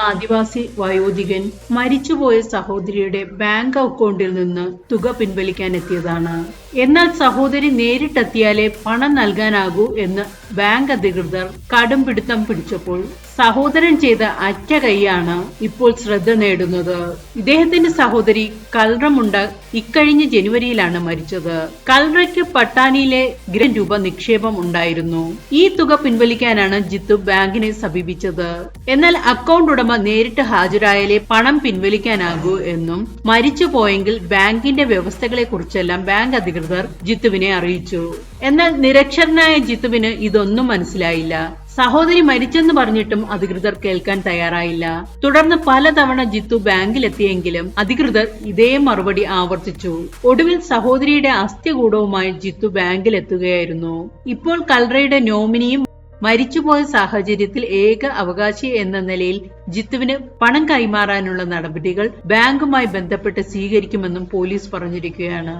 ആദിവാസി വയോധികൻ മരിച്ചുപോയ സഹോദരിയുടെ ബാങ്ക് അക്കൗണ്ടിൽ നിന്ന് തുക പിൻവലിക്കാനെത്തിയതാണ്. എന്നാൽ സഹോദരി നേരിട്ടെത്തിയാലേ പണം നൽകാനാകൂ എന്ന് ബാങ്ക് അധികൃതർ കടും പിടുത്തം പിടിച്ചപ്പോൾ സഹോദരൻ ചെയ്ത അറ്റ കൈയാണ് ഇപ്പോൾ ശ്രദ്ധ നേടുന്നത്. ഇദ്ദേഹത്തിന്റെ സഹോദരി കൽറമുണ്ട ഇക്കഴിഞ്ഞ ജനുവരിയിലാണ് മരിച്ചത്. കൽറയ്ക്ക് പട്ടാണിയിലെ രൂപ നിക്ഷേപം ഉണ്ടായിരുന്നു. ഈ തുക പിൻവലിക്കാനാണ് ജിത്തു ബാങ്കിനെ സമീപിച്ചത്. എന്നാൽ അക്കൗണ്ട് ഉടമ നേരിട്ട് ഹാജരായാലേ പണം പിൻവലിക്കാനാകൂ എന്നും മരിച്ചു പോയെങ്കിൽ ബാങ്കിന്റെ വ്യവസ്ഥകളെ കുറിച്ചെല്ലാം ബാങ്ക് അധികൃതർ ജിത്തുവിനെ അറിയിച്ചു. എന്നാൽ നിരക്ഷരനായ ജിത്തുവിന് ഇതൊന്നും മനസ്സിലായില്ല. സഹോദരി മരിച്ചെന്ന് പറഞ്ഞിട്ടും അധികൃതർ കേൾക്കാൻ തയ്യാറായില്ല. തുടർന്ന് പലതവണ ജിത്തു ബാങ്കിലെത്തിയെങ്കിലും അധികൃതർ ഇതേ മറുപടി ആവർത്തിച്ചു. ഒടുവിൽ സഹോദരിയുടെ അസ്ഥികൂടവുമായി ജിത്തു ബാങ്കിലെത്തുകയായിരുന്നു. ഇപ്പോൾ കൽറയുടെ നോമിനിയും മരിച്ചുപോയ സാഹചര്യത്തിൽ ഏക അവകാശി എന്ന നിലയിൽ ജിത്തുവിന് പണം കൈമാറാനുള്ള നടപടികൾ ബാങ്കുമായി ബന്ധപ്പെട്ട് സ്വീകരിക്കുമെന്നും പോലീസ് പറഞ്ഞിരിക്കുകയാണ്.